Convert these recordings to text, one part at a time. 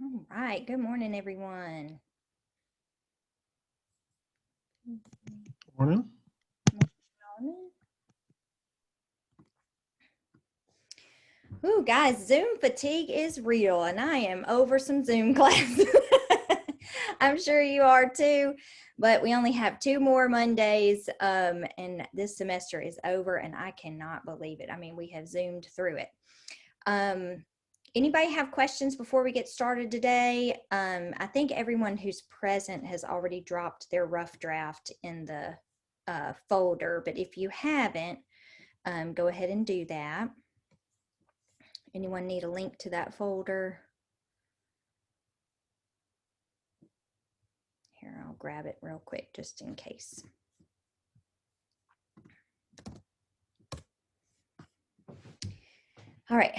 All right. Good morning, everyone. Morning. Ooh, guys, Zoom fatigue is real, and I am over some Zoom class. I'm sure you are too, but we only have 2 more Mondays, and this semester is over, and I cannot believe it. I mean, we have Zoomed through it. Anybody have questions before we get started today? I think everyone who's present has already dropped their rough draft in the folder, but if you haven't, go ahead and do that. Anyone need a link to that folder? Here, I'll grab it real quick just in case. All right,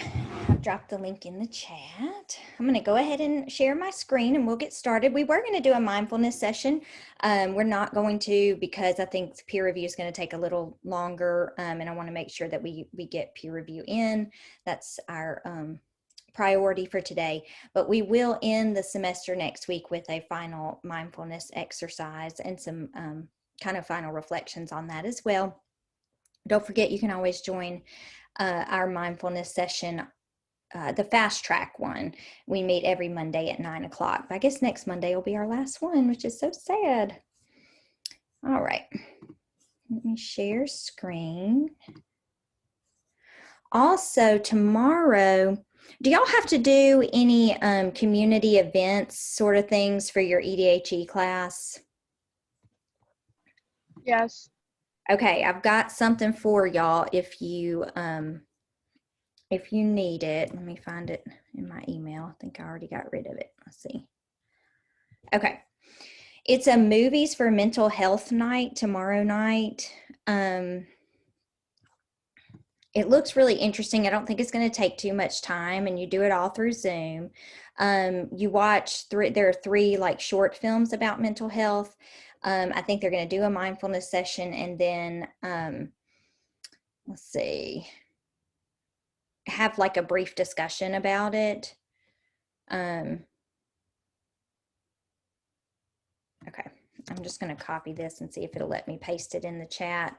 I've dropped the link in the chat. I'm going to go ahead and share my screen and we'll get started. We were going to do a mindfulness session. We're not going to because I think peer review is going to take a little longer, and I want to make sure that we get peer review in. That's our priority for today, but we will end the semester next week with a final mindfulness exercise and some kind of final reflections on that as well. Don't forget, you can always join our mindfulness session, the fast track one. We meet every Monday at 9 o'clock. I guess next Monday will be our last one, which is so sad. All right, let me share screen. Also, tomorrow, do y'all have to do any community events sort of things for your EDHE class? Yes. Okay, I've got something for y'all if you need it. Let me find it in my email. I think I already got rid of it. Let's see. Okay. It's a movies for mental health night tomorrow night. It looks really interesting. I don't think it's going to take too much time, and you do it all through Zoom. You watch there are 3 like short films about mental health. I think they're going to do a mindfulness session, and then let's see, have like a brief discussion about it. Okay, I'm just going to copy this and see if it'll let me paste it in the chat.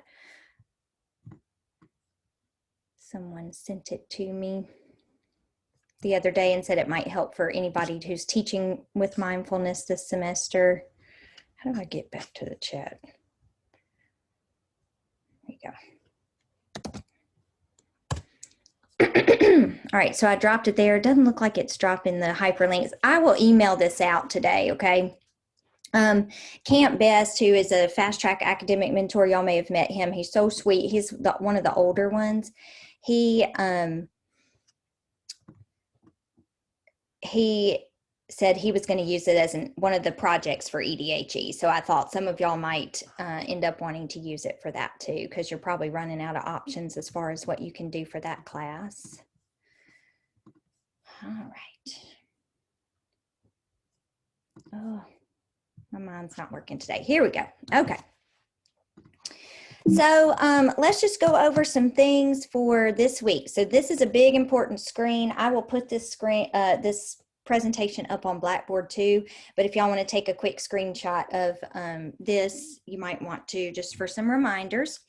Someone sent it to me the other day and said it might help for anybody who's teaching with mindfulness this semester. How do I get back to the chat? There you go. All right, so I dropped it there. It doesn't look like it's dropping the hyperlinks. I will email this out today, okay? Camp Best, who is a fast track academic mentor, y'all may have met him. He's so sweet. He's one of the older ones. He said he was going to use it as one of the projects for EDHE. So I thought some of y'all might end up wanting to use it for that too, because you're probably running out of options as far as what you can do for that class. All right. Oh, my mind's not working today. Here we go. Okay. So let's just go over some things for this week. So this is a big important screen. I will put this this presentation up on Blackboard too, but if y'all want to take a quick screenshot of this, you might want to, just for some reminders.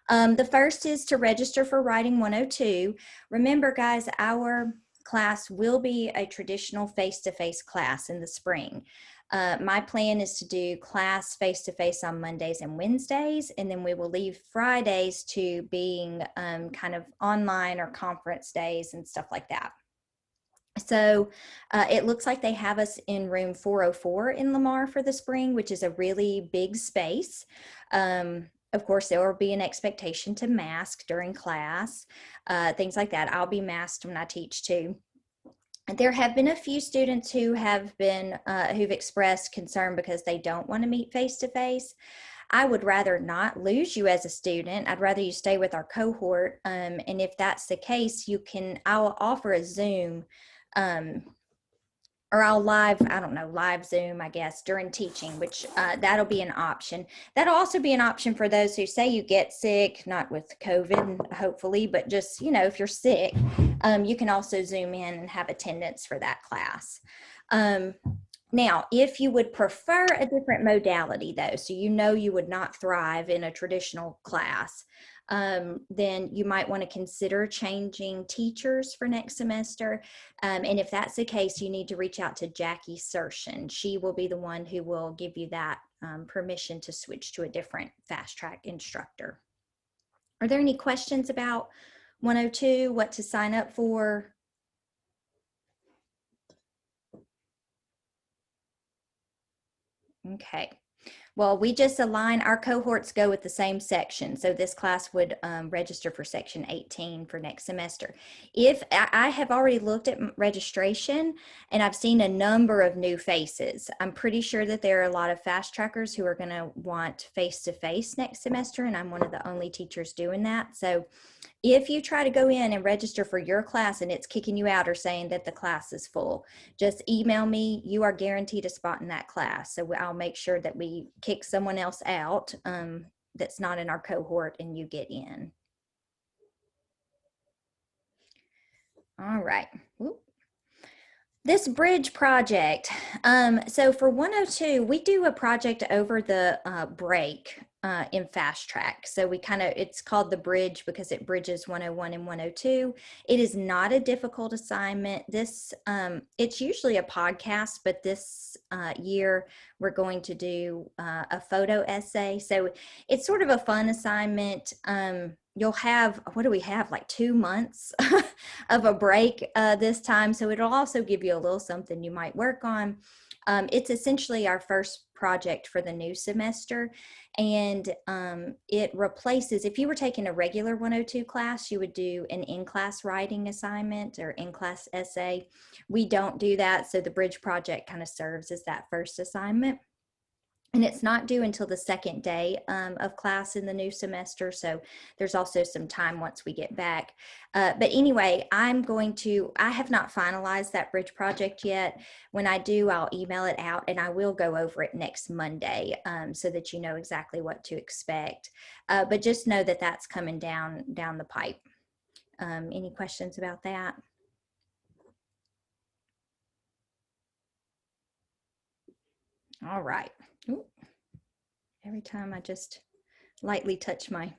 The first is to register for Writing 102. Remember, guys, our class will be a traditional face-to-face class in the spring. My plan is to do class face-to-face on Mondays and Wednesdays, and then we will leave Fridays to being kind of online or conference days and stuff like that. So it looks like they have us in room 404 in Lamar for the spring, which is a really big space. Of course, there will be an expectation to mask during class, things like that. I'll be masked when I teach too. There have been a few students who have been who've expressed concern because they don't want to meet face to face. I would rather not lose you as a student. I'd rather you stay with our cohort. And if that's the case, I'll offer a Zoom or I'll live, I don't know, live Zoom, I guess, during teaching, which that'll be an option. That'll also be an option for those who say you get sick, not with COVID, hopefully, but just, you know, if you're sick, you can also Zoom in and have attendance for that class. Now, if you would prefer a different modality though, so you know you would not thrive in a traditional class, then you might want to consider changing teachers for next semester. And if that's the case, you need to reach out to Jackie Sershin. She will be the one who will give you that permission to switch to a different fast track instructor. Are there any questions about 102, what to sign up for? Okay. Well, we just align, our cohorts go with the same section. So this class would register for section 18 for next semester. If I have already looked at registration and I've seen a number of new faces. I'm pretty sure that there are a lot of fast trackers who are going to want face-to-face next semester, and I'm one of the only teachers doing that. So if you try to go in and register for your class and it's kicking you out or saying that the class is full, just email me. You are guaranteed a spot in that class. So I'll make sure that we kick someone else out that's not in our cohort and you get in. All right. Whoop. This bridge project. So for 102, we do a project over the break in fast track. So we it's called the bridge because it bridges 101 and 102. It is not a difficult assignment. This, it's usually a podcast, but this year we're going to do a photo essay. So it's sort of a fun assignment. You'll have, what do we have, like 2 months of a break this time. So it'll also give you a little something you might work on. It's essentially our first project for the new semester. And it replaces, if you were taking a regular 102 class, you would do an in-class writing assignment or in-class essay. We don't do that. So the bridge project kind of serves as that first assignment. And it's not due until the second day of class in the new semester. So there's also some time once we get back. But anyway, I have not finalized that bridge project yet. When I do, I'll email it out and I will go over it next Monday so that you know exactly what to expect. But just know that that's coming down the pipe. Any questions about that? All right. Ooh. Every time I just lightly touch my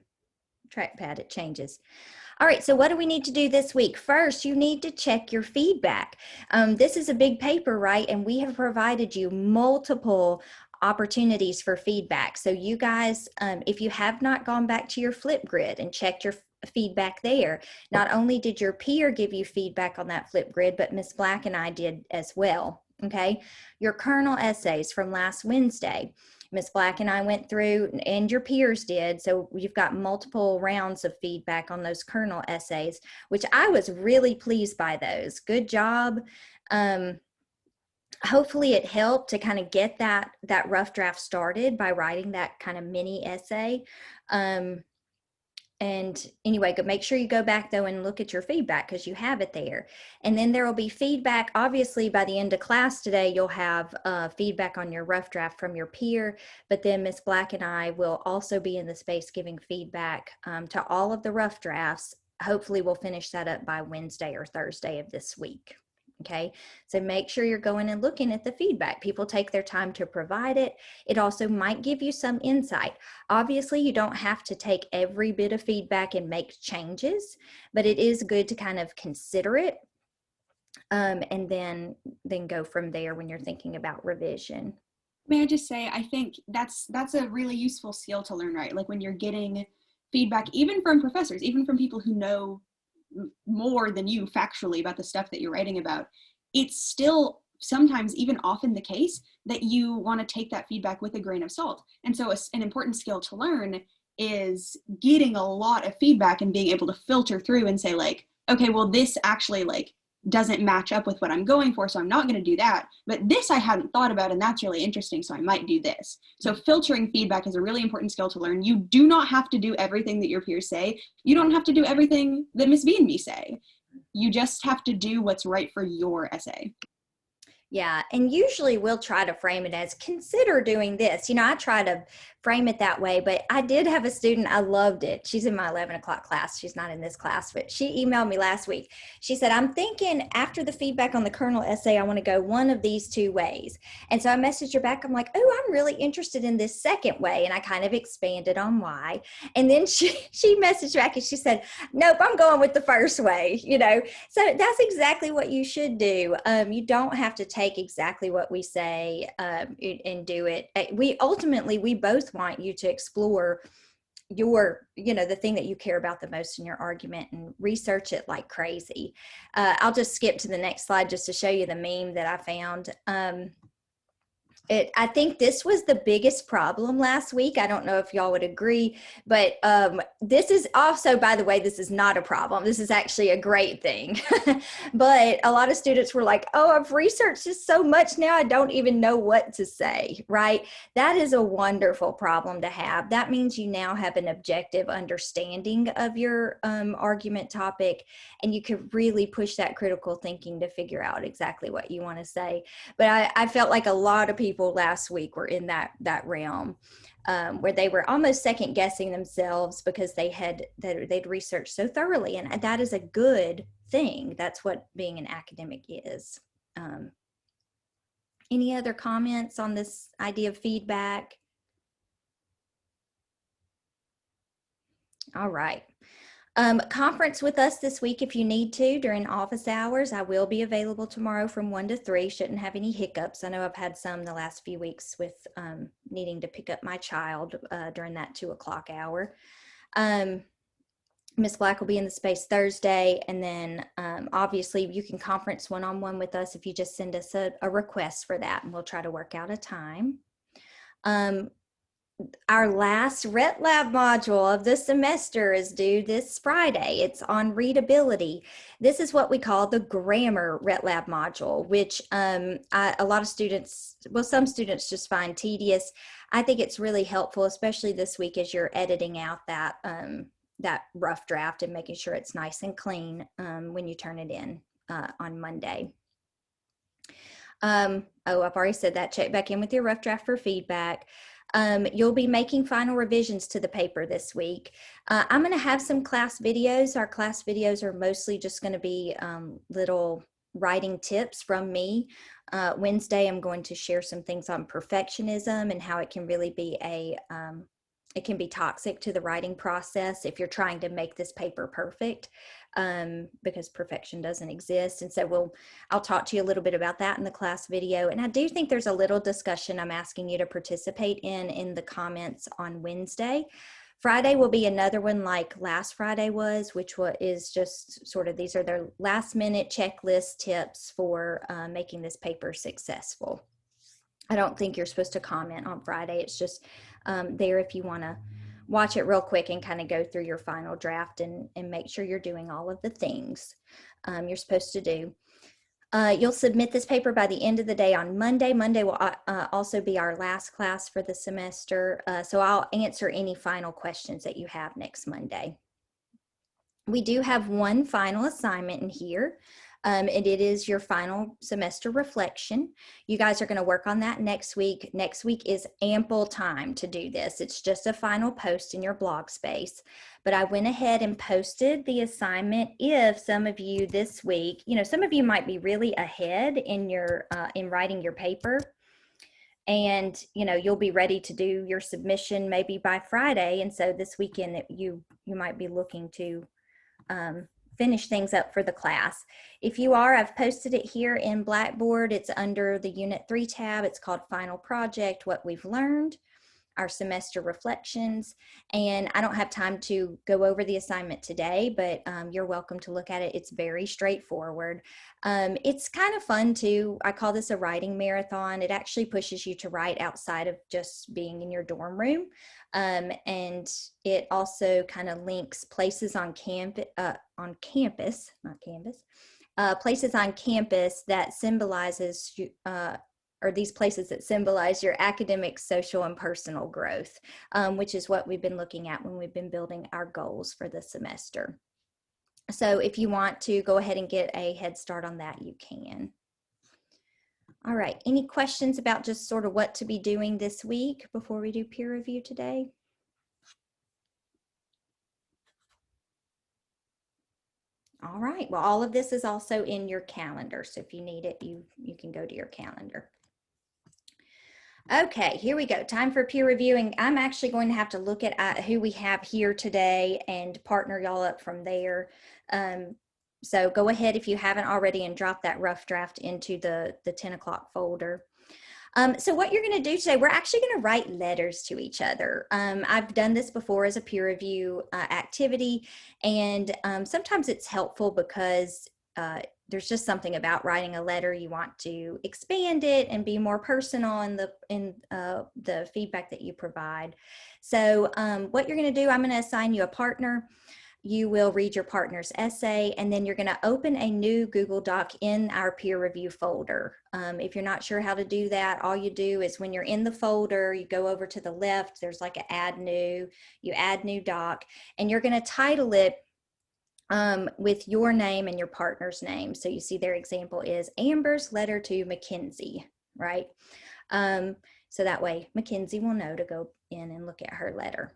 trackpad, it changes. All right, so what do we need to do this week? First, you need to check your feedback. This is a big paper, right? And we have provided you multiple opportunities for feedback. So you guys, if you have not gone back to your Flipgrid and checked your feedback there, not only did your peer give you feedback on that Flipgrid, but Ms. Black and I did as well. Okay, your kernel essays from last Wednesday, Ms. Black and I went through, and your peers did. So you've got multiple rounds of feedback on those kernel essays, which I was really pleased by those. Good job. Hopefully it helped to kind of get that rough draft started by writing that kind of mini essay. And anyway, make sure you go back though and look at your feedback because you have it there. And then there will be feedback. Obviously, by the end of class today, you'll have feedback on your rough draft from your peer. But then Ms. Black and I will also be in the space giving feedback to all of the rough drafts. Hopefully, we'll finish that up by Wednesday or Thursday of this week. Okay, so make sure you're going and looking at the feedback. People take their time to provide it. It also might give you some insight. Obviously, you don't have to take every bit of feedback and make changes, but it is good to kind of consider it and then go from there when you're thinking about revision. May I just say, I think that's a really useful skill to learn, right? Like when you're getting feedback, even from professors, even from people who know more than you factually about the stuff that you're writing about, it's still sometimes, even often, the case that you want to take that feedback with a grain of salt. And so an important skill to learn is getting a lot of feedback and being able to filter through and say like, okay, well, this actually like doesn't match up with what I'm going for, so I'm not going to do that. But this I hadn't thought about, and that's really interesting, so I might do this. So filtering feedback is a really important skill to learn. You do not have to do everything that your peers say. You don't have to do everything that Miss B and me say. You just have to do what's right for your essay. Yeah, and usually we'll try to frame it as consider doing this. I try to frame it that way, but I did have a student, I loved it. She's in my 11 o'clock class. She's not in this class, but she emailed me last week. She said, I'm thinking after the feedback on the kernel essay, I want to go one of these two ways. And so I messaged her back. I'm like, oh, I'm really interested in this second way. And I kind of expanded on why. And then she messaged back and she said, nope, I'm going with the first way, So that's exactly what you should do. You don't have to take exactly what we say and do it. We both want you to explore the thing that you care about the most in your argument and research it like crazy. I'll just skip to the next slide just to show you the meme that I found. I think this was the biggest problem last week. I don't know if y'all would agree, but this is also, by the way, this is not a problem. This is actually a great thing. But a lot of students were like, oh, I've researched this so much now, I don't even know what to say, right? That is a wonderful problem to have. That means you now have an objective understanding of your argument topic, and you can really push that critical thinking to figure out exactly what you want to say. But I felt like a lot of people last week were in that realm where they were almost second guessing themselves because they'd researched so thoroughly, and that is a good thing. That's what being an academic is. Any other comments on this idea of feedback? All right. Conference with us this week if you need to during office hours. I will be available tomorrow from 1 to 3. Shouldn't have any hiccups. I know I've had some the last few weeks with needing to pick up my child during that 2 o'clock hour. Ms. Black will be in the space Thursday, and then obviously you can conference one-on-one with us if you just send us a request for that, and we'll try to work out a time. Our last RET Lab module of the semester is due this Friday. It's on readability. This is what we call the grammar RET Lab module, which a lot of students, well, some students just find tedious. I think it's really helpful, especially this week as you're editing out that rough draft and making sure it's nice and clean when you turn it in on Monday. I've already said that. Check back in with your rough draft for feedback. You'll be making final revisions to the paper this week. I'm going to have some class videos. Our class videos are mostly just going to be little writing tips from me. Wednesday, I'm going to share some things on perfectionism and how it can really be it can be toxic to the writing process if you're trying to make this paper perfect, because perfection doesn't exist. And so I'll talk to you a little bit about that in the class video. And I do think there's a little discussion I'm asking you to participate in the comments on Wednesday. Friday will be another one like last Friday was, which is just sort of, these are their last minute checklist tips for making this paper successful. I don't think you're supposed to comment on Friday. It's just there if you want to watch it real quick and kind of go through your final draft and make sure you're doing all of the things you're supposed to do. You'll submit this paper by the end of the day on Monday. Monday will also be our last class for the semester, so I'll answer any final questions that you have next Monday. We do have one final assignment in here. And it is your final semester reflection. You guys are going to work on that next week. Next week is ample time to do this. It's just a final post in your blog space. But I went ahead and posted the assignment. If some of you this week, some of you might be really ahead in your in writing your paper, and you'll be ready to do your submission maybe by Friday. And so this weekend you might be looking to finish things up for the class. If you are, I've posted it here in Blackboard. It's under the Unit 3 tab. It's called Final Project, What We've Learned, our semester reflections. And I don't have time to go over the assignment today, but you're welcome to look at it. It's very straightforward. It's kind of fun too. I call this a writing marathon. It actually pushes you to write outside of not links places on campus, places on campus that symbolizes or these places that symbolize your academic, social, and personal growth, which is what we've been looking at when we've been building our goals for the semester. So if you want to go ahead and get a head start on that, you can. All right, any questions about just sort of what to be doing this week before we do peer review today? All right, well, all of this is also in your calendar. So if you need it, you can go to your calendar. Okay, here we go. Time for peer reviewing. I'm actually going to have to look at who we have here today and partner y'all up from there. So go ahead if you haven't already and drop that rough draft into the 10 o'clock folder. So what you're going to do today, we're actually going to write letters to each other. I've done this before as a peer review activity, and sometimes it's helpful because there's just something about writing a letter. You want to expand it and be more personal in the feedback that you provide. So what you're going to do, I'm going to assign you a partner. You will read your partner's essay, and then you're going to open a new Google Doc in our peer review folder. If you're not sure how to do that, all you do is when you're in the folder, you go over to the left, there's like an add new, you add new doc, and you're going to title it with your name and your partner's name. So you see their example is Amber's letter to Mackenzie, right? So that way Mackenzie will know to go in and look at her letter.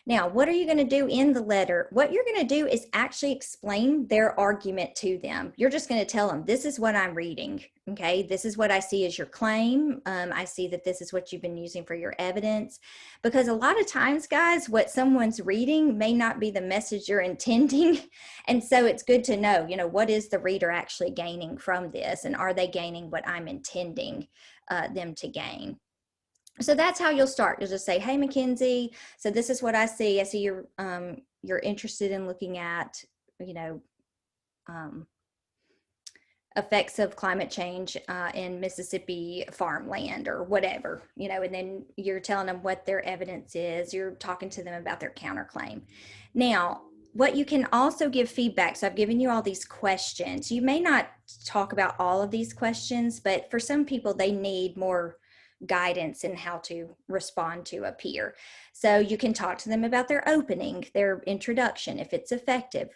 Now, what are you going to do in the letter? What you're going to do is actually explain their argument to them. You're just going to tell them, this is what I'm reading. Okay, this is what I see as your claim. I see that this is what you've been using for your evidence. Because a lot of times, guys, what someone's reading may not be the message you're intending. And so it's good to know, what is the reader actually gaining from this? And are they gaining what I'm intending them to gain? So that's how you'll start. You'll just say, hey, Mackenzie, so this is what I see. I see you're interested in looking at, effects of climate change in Mississippi farmland or whatever, and then you're telling them what their evidence is. You're talking to them about their counterclaim. Now, what you can also give feedback. So I've given you all these questions. You may not talk about all of these questions, but for some people, they need more guidance in how to respond to a peer. So you can talk to them about their opening, their introduction, if it's effective.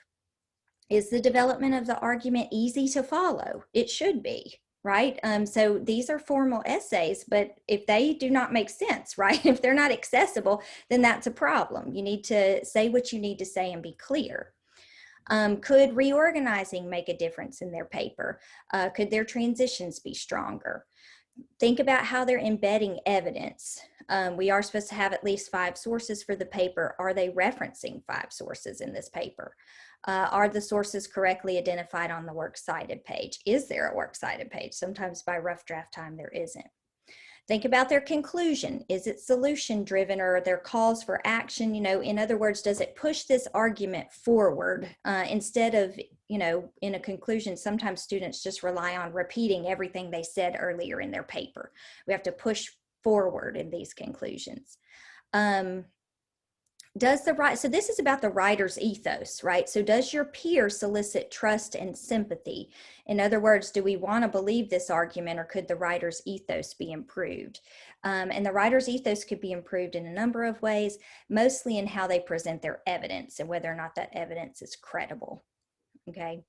Is the development of the argument easy to follow? It should be, right? So these are formal essays, but if they do not make sense, right? If they're not accessible, then that's a problem. You need to say what you need to say and be clear. Could reorganizing make a difference in their paper? Could their transitions be stronger? Think about how they're embedding evidence. We are supposed to have at least 5 sources for the paper. Are they referencing 5 sources in this paper? Are the sources correctly identified on the works cited page? Is there a works cited page? Sometimes by rough draft time there isn't. Think about their conclusion. Is it solution driven or are there calls for action? In other words, does it push this argument forward instead of, in a conclusion? Sometimes students just rely on repeating everything they said earlier in their paper. We have to push forward in these conclusions. So this is about the writer's ethos, right? So does your peer solicit trust and sympathy? In other words, do we want to believe this argument, or could the writer's ethos be improved? And the writer's ethos could be improved in a number of ways, mostly in how they present their evidence and whether or not that evidence is credible, okay?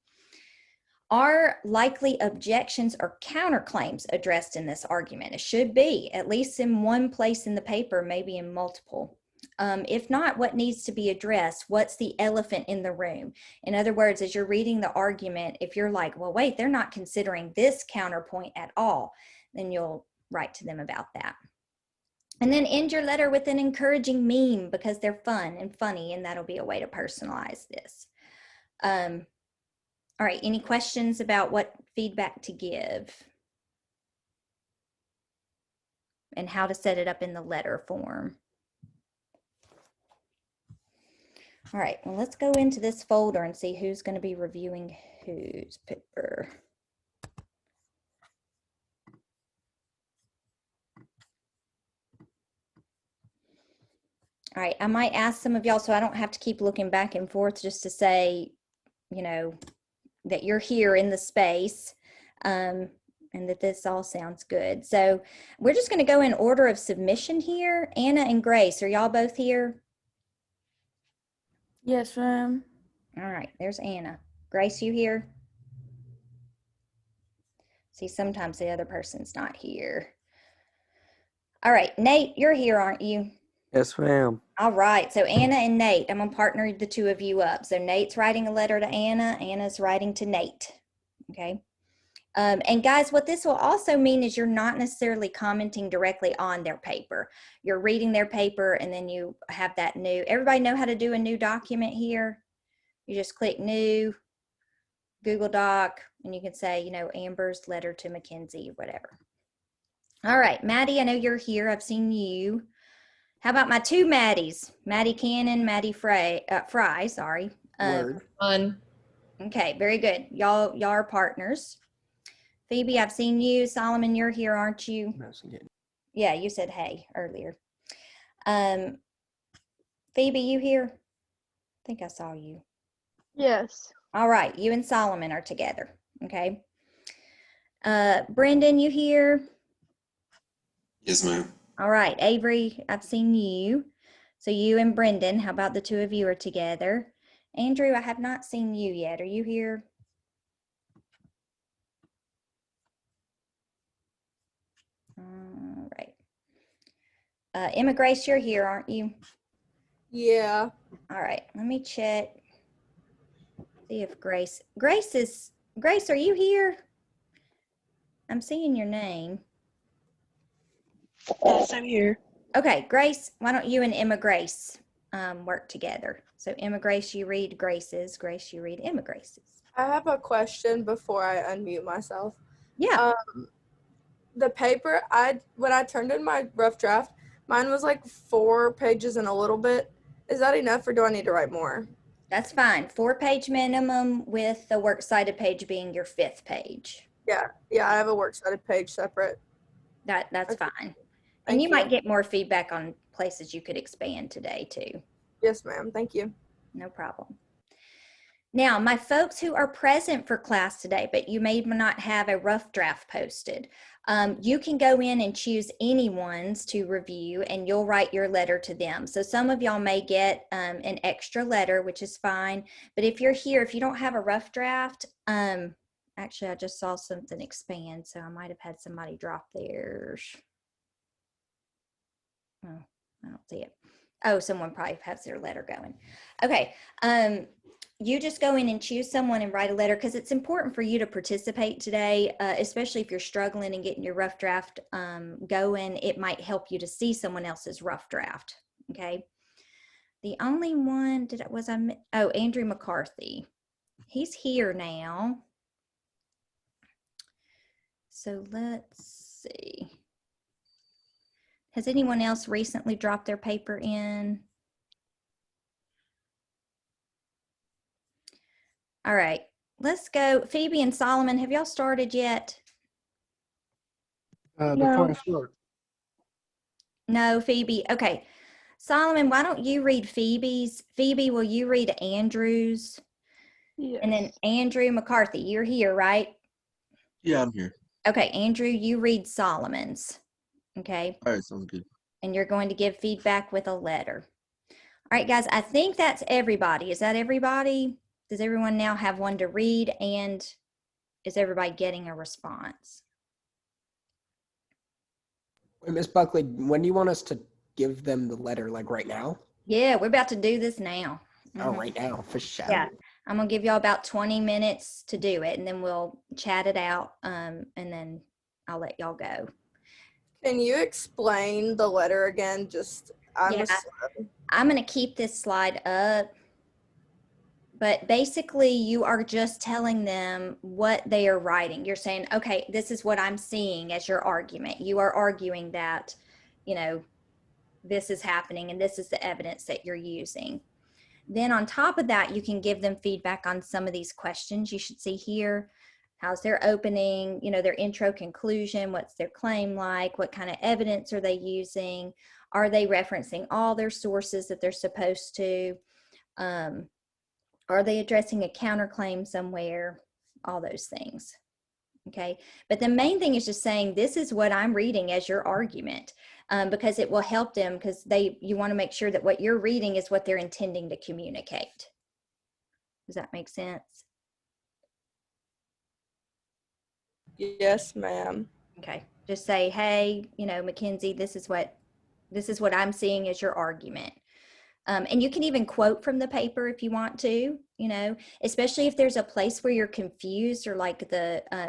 Are likely objections or counterclaims addressed in this argument? It should be, at least in one place in the paper, maybe in multiple. If not, what needs to be addressed? What's the elephant in the room? In other words, as you're reading the argument, if you're like, well, wait, they're not considering this counterpoint at all, then you'll write to them about that. And then end your letter with an encouraging meme because they're fun and funny, and that'll be a way to personalize this. All right, any questions about what feedback to give and how to set it up in the letter form? All right, well, let's go into this folder and see who's going to be reviewing whose paper. All right, I might ask some of y'all so I don't have to keep looking back and forth just to say, that you're here in the space and that this all sounds good. So we're just going to go in order of submission here. Anna and Grace, are y'all both here? Yes, ma'am. All right, there's Anna. Grace, you here? See, sometimes the other person's not here. All right, Nate, you're here, aren't you? Yes, ma'am. All right, so Anna and Nate, I'm gonna partner the two of you up. So Nate's writing a letter to Anna, Anna's writing to Nate, okay? And guys, what this will also mean is you're not necessarily commenting directly on their paper. You're reading their paper and then you have that new, everybody know how to do a new document here? You just click new, Google Doc, and you can say, you know, Amber's letter to Mackenzie, whatever. All right, Maddie, I know you're here. I've seen you. How about my two Maddies? Maddie Cannon, Maddie Fry, sorry. Word. Fun. Okay, very good. Y'all are partners. Phoebe, I've seen you. Solomon, you're here, aren't you? Yeah, you said hey earlier. Phoebe, you here? I think I saw you. Yes. All right, you and Solomon are together, okay? Brendan, you here? Yes, ma'am. All right, Avery, I've seen you. So you and Brendan, how about the two of you are together? Andrew, I have not seen you yet. Are you here? All right. Emma Grace, you're here, aren't you? Yeah. All right, let me check. See if Grace Grace, are you here? I'm seeing your name. Yes, I'm here. Okay, Grace, why don't you and Emma Grace work together? So Emma Grace, you read Grace's. Grace, you read Emma Grace's. I have a question before I unmute myself. Yeah. The paper, when I turned in my rough draft, mine was like 4 pages and a little bit. Is that enough or do I need to write more? That's fine. 4-page minimum with the works cited page being your 5th page. Yeah, I have a works cited page separate. That's Okay. fine. And Thank you might you. get more feedback on places you could expand today too. Yes, ma'am. Thank you. No problem. Now, my folks who are present for class today, but you may not have a rough draft posted, you can go in and choose anyone's to review and you'll write your letter to them. So some of y'all may get an extra letter, which is fine. But if you're here, if you don't have a rough draft, actually, I just saw something expand, so I might have had somebody drop theirs. Oh, I don't see it. Oh, someone probably has their letter going. Okay. You just go in and choose someone and write a letter because it's important for you to participate today, especially if you're struggling and getting your rough draft going. It might help you to see someone else's rough draft. Okay. The only one Andrew McCarthy. He's here now. So let's see. Has anyone else recently dropped their paper in? All right, let's go. Phoebe and Solomon, have y'all started yet? Before I start. No, Phoebe. Okay. Solomon, why don't you read Phoebe's? Phoebe, will you read Andrew's? Yes. And then Andrew McCarthy, you're here, right? Yeah, I'm here. Okay, Andrew, you read Solomon's. Okay. All right, sounds good. And you're going to give feedback with a letter. All right, guys, I think that's everybody. Is that everybody? Does everyone now have one to read? And is everybody getting a response? Miss Buckley, when do you want us to give them the letter? Like right now? Yeah, we're about to do this now. Oh, right now, for sure. Yeah, I'm gonna give y'all about 20 minutes to do it, and then we'll chat it out, and then I'll let y'all go. Can you explain the letter again? I'm gonna keep this slide up, but basically you are just telling them what they are writing. You're saying, okay, this is what I'm seeing as your argument. You are arguing that, you know, this is happening and this is the evidence that you're using. Then on top of that, you can give them feedback on some of these questions you should see here. How's their opening, you know, their intro conclusion, what's their claim like, what kind of evidence are they using? Are they referencing all their sources that they're supposed to? Are they addressing a counterclaim somewhere? All those things. Okay, but the main thing is just saying this is what I'm reading as your argument, because it will help them, because you want to make sure that what you're reading is what they're intending to communicate. Does that make sense? Yes, ma'am. Okay. Just say, hey, Mackenzie, this is what I'm seeing as your argument. And you can even quote from the paper if you want to, especially if there's a place where you're confused or like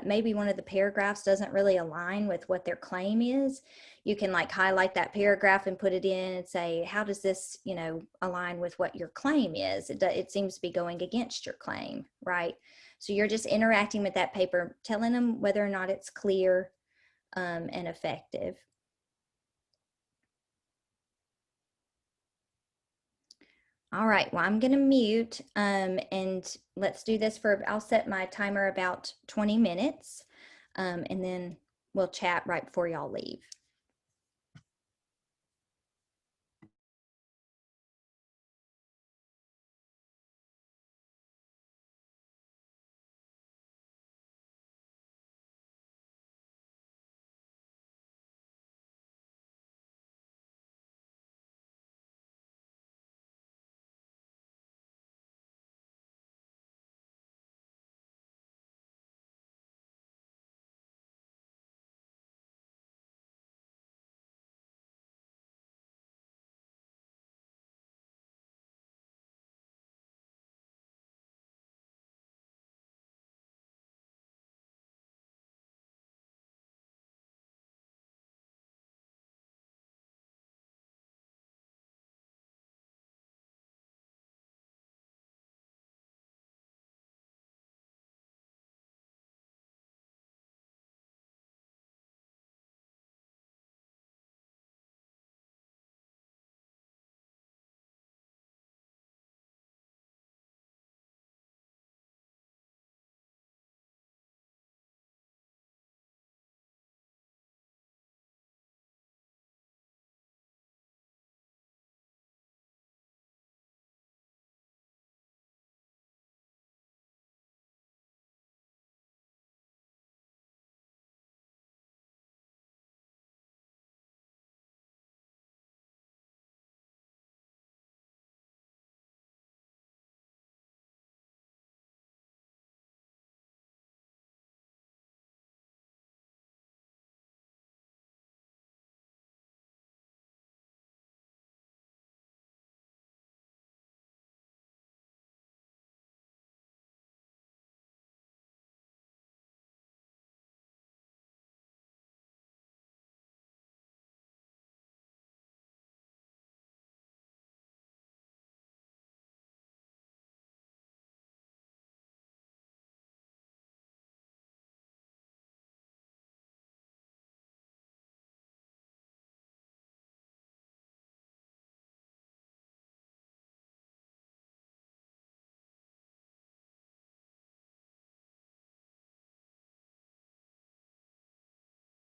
maybe one of the paragraphs doesn't really align with what their claim is. You can like highlight that paragraph and put it in and say, how does this, align with what your claim is? It seems to be going against your claim, right? So you're just interacting with that paper, telling them whether or not it's clear and effective. All right, well, I'm gonna mute and let's do this I'll set my timer about 20 minutes and then we'll chat right before y'all leave.